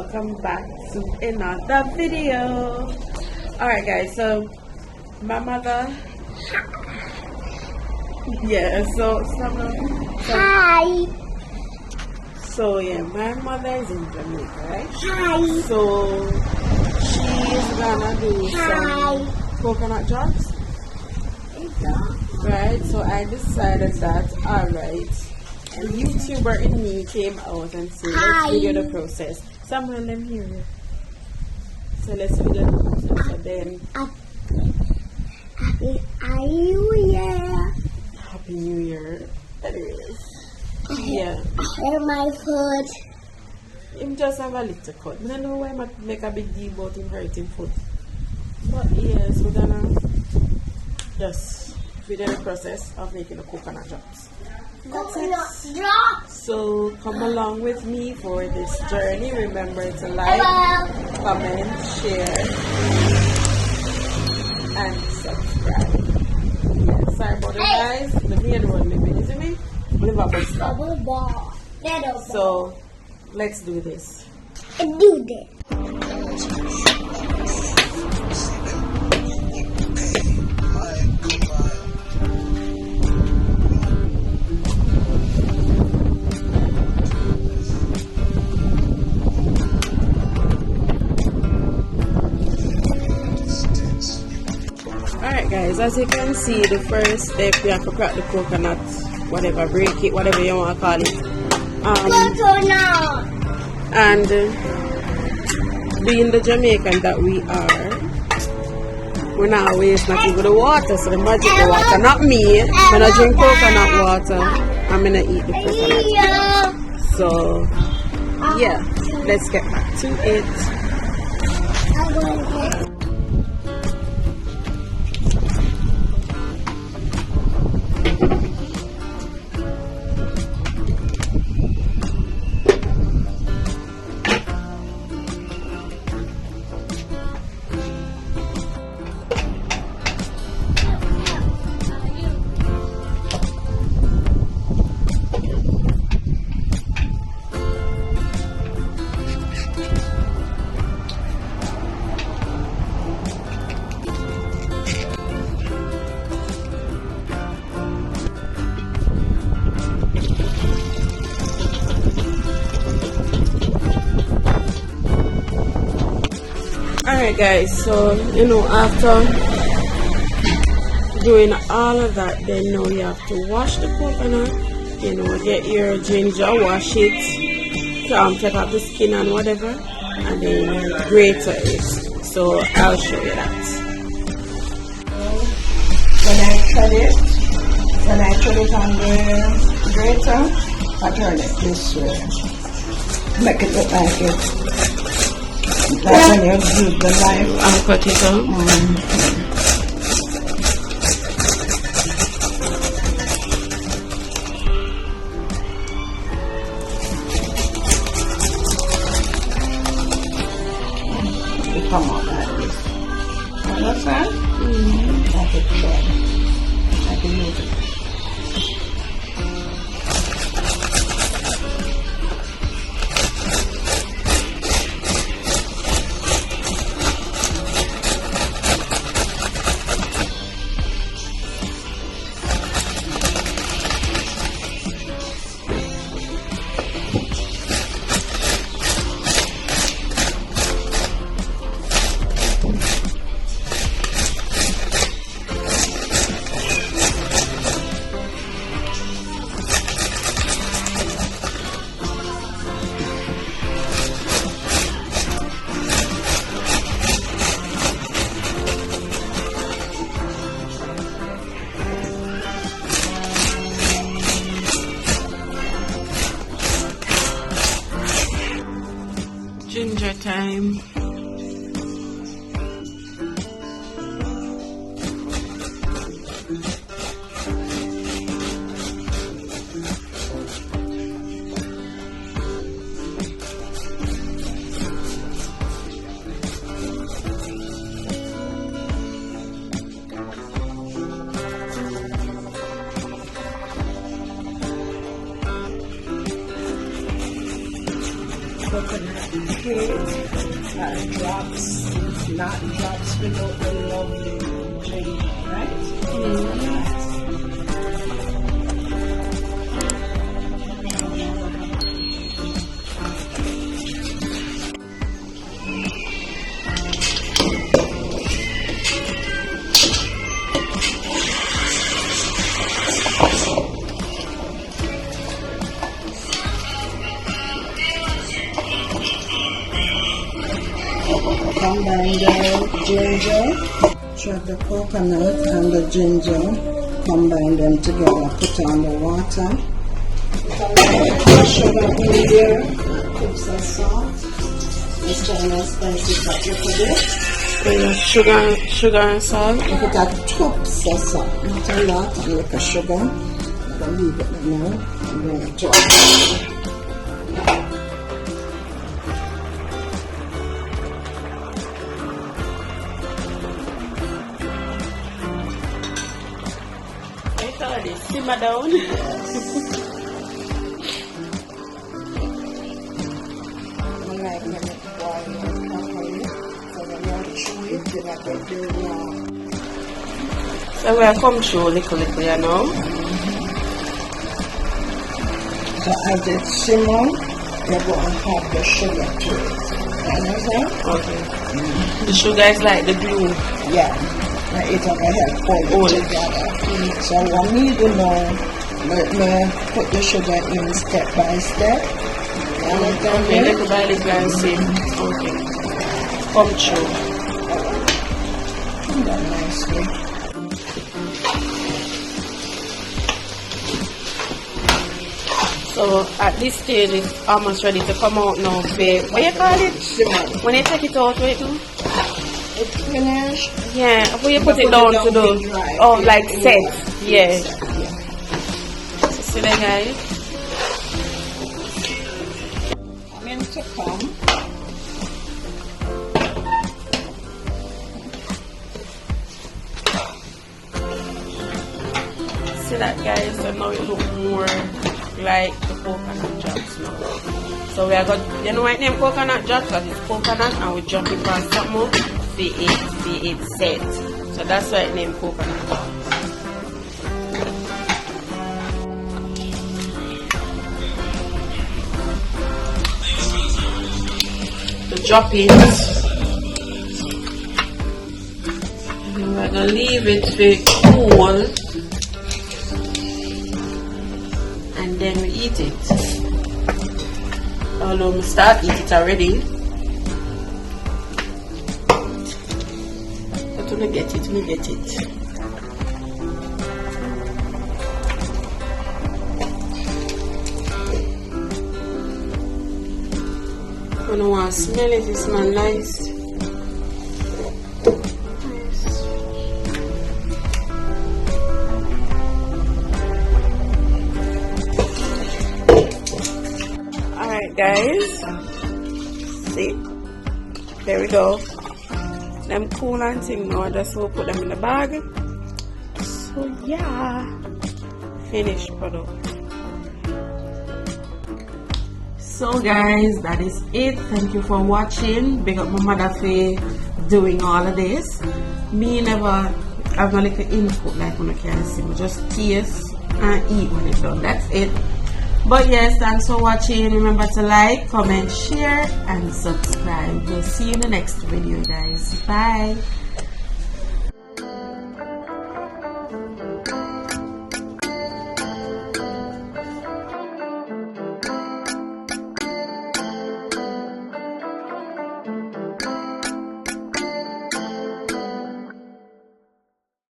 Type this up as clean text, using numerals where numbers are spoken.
welcome back to another video. Alright guys, so my mother, yeah, Hi. So yeah, my mother is in Jamaica, right? Hi. So she's gonna do some coconut drops, right? So I decided that, alright, a YouTuber in me came out and said, let's video the process. Someone let me hear you. So let's video the process. So then, Happy New Year. Happy New Year. Anyways, yeah. Hear my foot. Him just have a little cut. I don't know why I make a big deal about him hurting foot. But yes, we're gonna just video the process of making the coconut drops. That's it. So come along with me for this journey. Remember to like, comment, share, and subscribe. Yeah, sorry about it guys. The main road living, isn't me? Live a bus stop. So let's do this. Do this. Alright guys, as you can see, the first step you have to crack the coconut, whatever, break it, whatever you want to call it. And being the Jamaican that we are, we're not waste nothing with the water, so the magic the water, not me. I'm gonna drink coconut water, I'm gonna eat the coconut. So yeah, let's get back to it. Alright guys, so after doing all of that, then now you have to wash the coconut, get your ginger, wash it, take off the skin and whatever, and then grate it. So I'll show you that. When I cut it on the grater, I turn it this way. Make it look like it. That's when you use the knife. I'll cut it out. It come out like this. Understand? Like it then. Like you use it. Ginger time. Coconut. cake that drops, not drops without the lovely ginger, right? Combine the ginger, chop the coconut and the ginger, combine them together, put on the water, sugar in there, cook some salt, this China spicy paprika there. Sugar and salt. I put a tubs of salt, not a lot, and like a sugar. I'm going to leave it now, I'm going to drop. Simmer down. I like when it boils properly, so when you chew it, you like it very raw. So we'll come through little, you know. So as it simmers, you're going to have the sugar to it. Understand? Okay. The sugar is like the glue. Yeah. It's going to help hold it together. So what me do now, let me put the sugar in step by step. Okay, little by little and see. Okay. Come through. Do that nicely. So at this stage it's almost ready to come out now. What you call it? Simmer. When you take it out, what you do? It's finished. Yeah, when you put it down to do. Oh, like set. Yeah. See that, guys? I'm in to come. See that, guys? So now it look more like the coconut drops now. So we are got, you know what name coconut drops? Because it's coconut and we drop it on something more. It set. So that's why it named coconut drops. The droppings. And we're gonna leave it to cool. And then we eat it. Although we start eat it already. But we get it. I don't want to smell it, it smells nice. Alright guys, see, there we go. Them cool and thing now, just will put them in the bag. So yeah, finished product. So guys, that is it. Thank you for watching. Big up my mother for doing all of this. Me never have no little input like when I can see. We just taste and eat when it's done. That's it. But yes, thanks for watching. Remember to like, comment, share and subscribe. We'll see you in the next video guys. Bye.